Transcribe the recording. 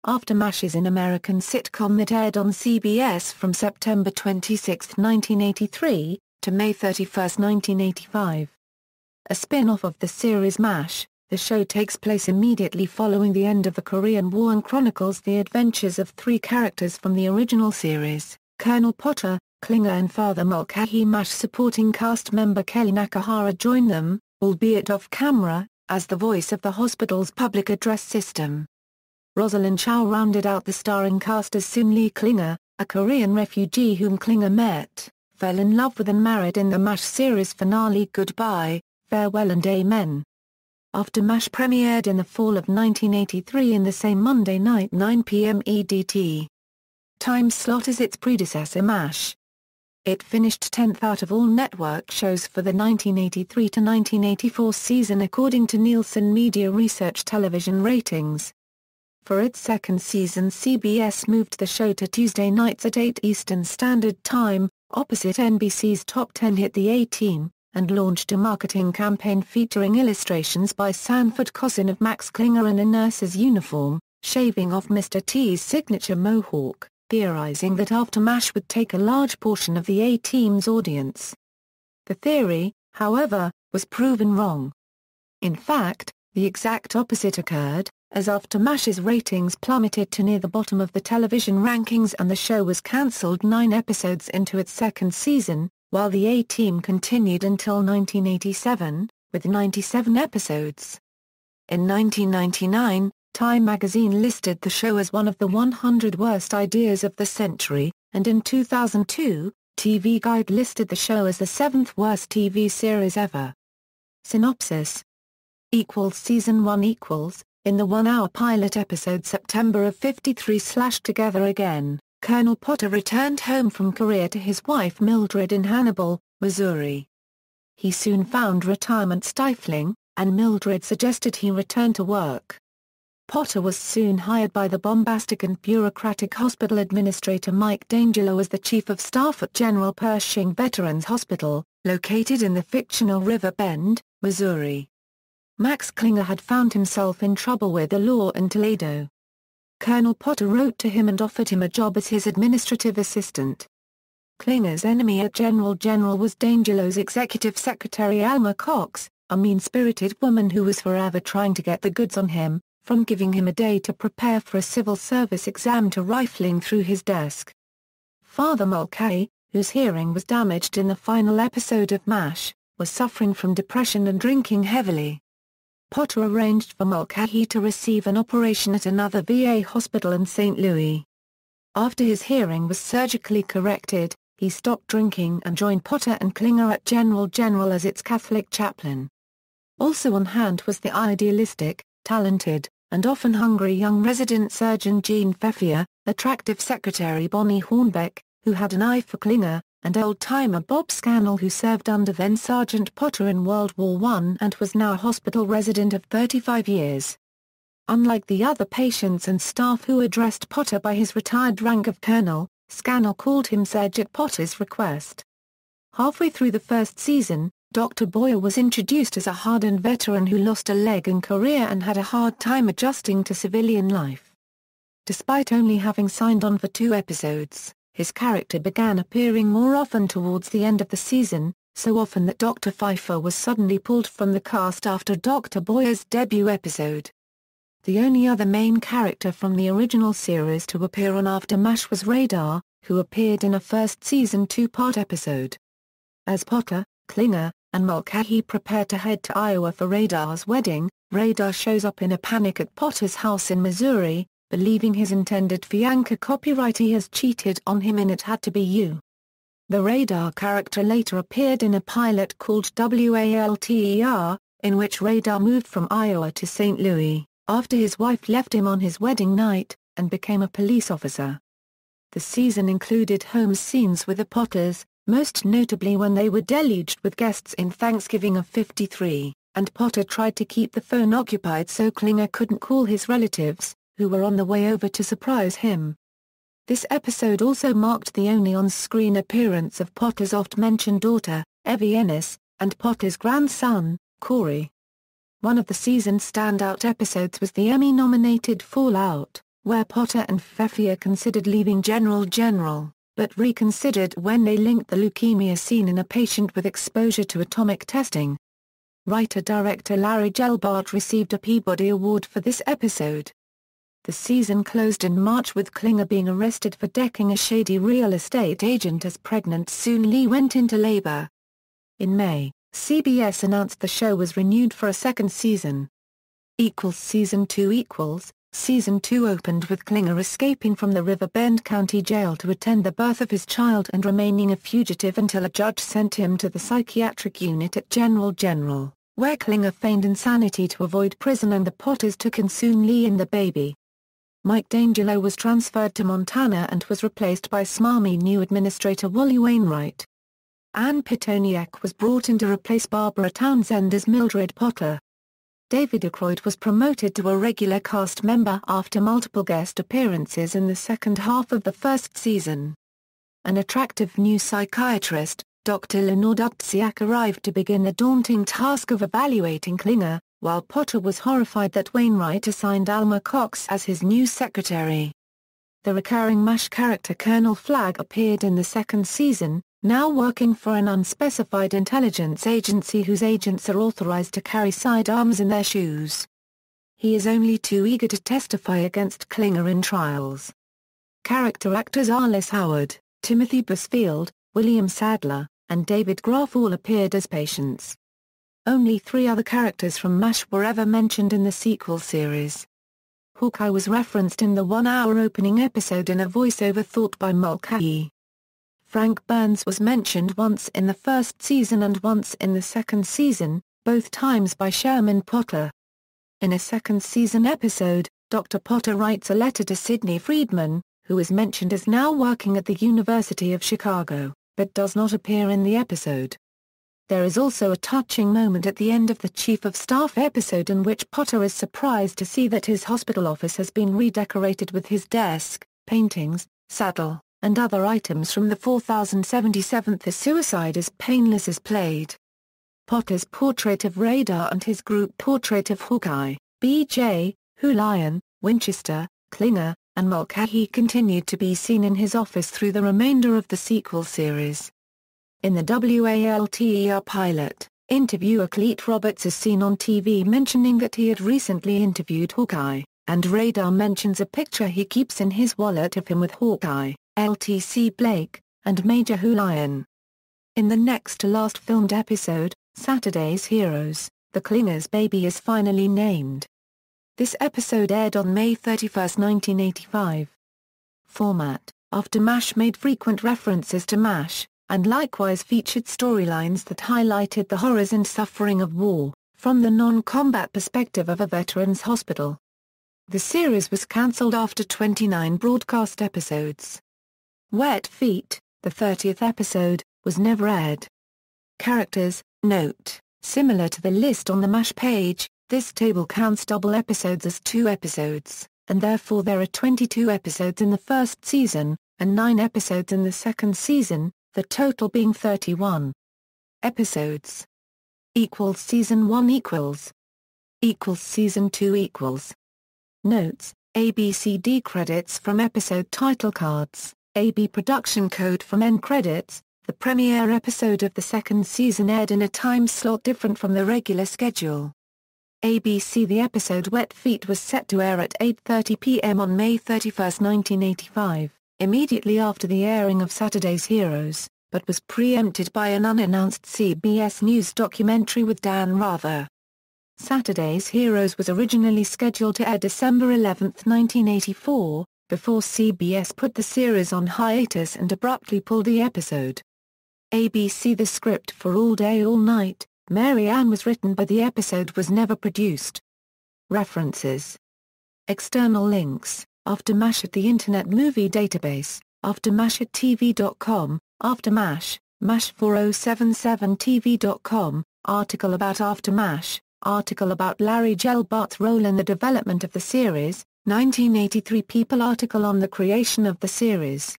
AfterMASH is an American sitcom that aired on CBS from September 26, 1983, to May 31, 1985. A spin-off of the series MASH, the show takes place immediately following the end of the Korean War and chronicles the adventures of three characters from the original series: Colonel Potter, Klinger and Father Mulcahy. MASH supporting cast member Kellye Nakahara joined them, albeit off-camera, as the voice of the hospital's public address system. Rosalind Chao rounded out the starring cast as Soon-Lee Klinger, a Korean refugee whom Klinger met, fell in love with and married in the MASH series finale Goodbye, Farewell and Amen. AfterMASH premiered in the fall of 1983 in the same Monday night 9 p.m. EDT time slot as its predecessor MASH. It finished 10th out of all network shows for the 1983 to 1984 season according to Nielsen Media Research television ratings. For its second season, CBS moved the show to Tuesday nights at 8 Eastern Standard Time, opposite NBC's Top 10 hit The A-Team, and launched a marketing campaign featuring illustrations by Sanford Kossin of Max Klinger in a nurse's uniform, shaving off Mr. T's signature mohawk, theorizing that AfterMASH would take a large portion of the A-Team's audience. The theory, however, was proven wrong. In fact, the exact opposite occurred, as AfterMASH's ratings plummeted to near the bottom of the television rankings and the show was cancelled 9 episodes into its second season, while the A-Team continued until 1987, with 97 episodes. In 1999, Time magazine listed the show as one of the 100 worst ideas of the century, and in 2002, TV Guide listed the show as the 7th worst TV series ever. Synopsis. Season 1 In the one-hour pilot episode September of '53/Together Again, Colonel Potter returned home from Korea to his wife Mildred in Hannibal, Missouri. He soon found retirement stifling, and Mildred suggested he return to work. Potter was soon hired by the bombastic and bureaucratic hospital administrator Mike D'Angelo as the chief of staff at General Pershing Veterans Hospital, located in the fictional River Bend, Missouri. Max Klinger had found himself in trouble with the law in Toledo. Colonel Potter wrote to him and offered him a job as his administrative assistant. Klinger's enemy at General was D'Angelo's executive secretary Alma Cox, a mean-spirited woman who was forever trying to get the goods on him, from giving him a day to prepare for a civil service exam to rifling through his desk. Father Mulcahy, whose hearing was damaged in the final episode of MASH, was suffering from depression and drinking heavily. Potter arranged for Mulcahy to receive an operation at another VA hospital in St. Louis. After his hearing was surgically corrected, he stopped drinking and joined Potter and Klinger at General as its Catholic chaplain. Also on hand was the idealistic, talented, and often hungry young resident surgeon Jean Pfeffier, attractive secretary Bonnie Hornbeck, who had an eye for Klinger, and old-timer Bob Scannell, who served under then-Sergeant Potter in World War I and was now a hospital resident of 35 years. Unlike the other patients and staff who addressed Potter by his retired rank of colonel, Scannell called him Serge at Potter's request. Halfway through the first season, Dr. Boyer was introduced as a hardened veteran who lost a leg in Korea and had a hard time adjusting to civilian life. Despite only having signed on for 2 episodes, his character began appearing more often towards the end of the season, so often that Dr. Pfeiffer was suddenly pulled from the cast after Dr. Boyer's debut episode. The only other main character from the original series to appear on AfterMASH was Radar, who appeared in a first-season 2-part episode. As Potter, Klinger, and Mulcahy prepared to head to Iowa for Radar's wedding, Radar shows up in a panic at Potter's house in Missouri, believing his intended fiancé copywriter has cheated on him and It Had to Be You. The Radar character later appeared in a pilot called WALTER, in which Radar moved from Iowa to St. Louis, after his wife left him on his wedding night, and became a police officer. The season included home scenes with the Potters, most notably when they were deluged with guests in Thanksgiving of '53, and Potter tried to keep the phone occupied so Klinger couldn't call his relatives, who were on the way over to surprise him. This episode also marked the only on-screen appearance of Potter's oft-mentioned daughter, Evie Ennis, and Potter's grandson, Corey. One of the season's standout episodes was the Emmy-nominated Fallout, where Potter and Feffier considered leaving General, but reconsidered when they linked the leukemia seen in a patient with exposure to atomic testing. Writer-director Larry Gelbart received a Peabody Award for this episode. The season closed in March with Klinger being arrested for decking a shady real estate agent as pregnant Soon-Lee went into labor. In May, CBS announced the show was renewed for a second season. Season 2 Season 2 opened with Klinger escaping from the Riverbend County Jail to attend the birth of his child and remaining a fugitive until a judge sent him to the psychiatric unit at General, where Klinger feigned insanity to avoid prison and the Potters took in Soon-Lee and the baby. Mike D'Angelo was transferred to Montana and was replaced by smarmy new administrator Wally Wainwright. Ann Pitoniak was brought in to replace Barbara Townsend as Mildred Potter. David Aykroyd was promoted to a regular cast member after multiple guest appearances in the second half of the first season. An attractive new psychiatrist, Dr. Lenore Dutsiak, arrived to begin the daunting task of evaluating Klinger, while Potter was horrified that Wainwright assigned Alma Cox as his new secretary. The recurring MASH character Colonel Flagg appeared in the second season, now working for an unspecified intelligence agency whose agents are authorized to carry sidearms in their shoes. He is only too eager to testify against Klinger in trials. Character actors Arliss Howard, Timothy Busfield, William Sadler, and David Graff all appeared as patients. Only 3 other characters from MASH were ever mentioned in the sequel series. Hawkeye was referenced in the 1-hour opening episode in a voiceover thought by Mulcahy. Frank Burns was mentioned once in the first season and once in the second season, both times by Sherman Potter. In a second season episode, Dr. Potter writes a letter to Sidney Friedman, who is mentioned as now working at the University of Chicago, but does not appear in the episode. There is also a touching moment at the end of the Chief of Staff episode in which Potter is surprised to see that his hospital office has been redecorated with his desk, paintings, saddle, and other items from the 4077th. A Suicide as Painless is played. Potter's portrait of Radar and his group portrait of Hawkeye, B.J., Hulian, Winchester, Klinger, and Mulcahy continued to be seen in his office through the remainder of the sequel series. In the WALTER pilot, interviewer Cleet Roberts is seen on TV mentioning that he had recently interviewed Hawkeye, and Radar mentions a picture he keeps in his wallet of him with Hawkeye, LTC Blake, and Major Hulian. In the next-to-last filmed episode, Saturday's Heroes, the Klinger's baby is finally named. This episode aired on May 31, 1985. Format: AfterMASH made frequent references to MASH, and likewise featured storylines that highlighted the horrors and suffering of war, from the non-combat perspective of a veterans' hospital. The series was cancelled after 29 broadcast episodes. Wet Feet, the 30th episode, was never aired. Characters: note, similar to the list on the MASH page, this table counts double episodes as 2 episodes, and therefore there are 22 episodes in the first season, and 9 episodes in the second season, the total being 31 episodes. Season 1 Season 2 Notes: ABCD credits from episode title cards, AB production code from end credits. The premiere episode of the second season aired in a time slot different from the regular schedule. ABC: The episode Wet Feet was set to air at 8:30 p.m. on May 31, 1985, immediately after the airing of Saturday's Heroes, but was preempted by an unannounced CBS News documentary with Dan Rather. Saturday's Heroes was originally scheduled to air December 11, 1984, before CBS put the series on hiatus and abruptly pulled the episode. ABC: The script for All Day All Night, Mary Ann was written but the episode was never produced. References. External links: AfterMASH at the Internet Movie Database, AfterMASH at TV.com, AfterMASH, MASH4077TV.com, article about AfterMASH, article about Larry Gelbart's role in the development of the series, 1983 People article on the creation of the series.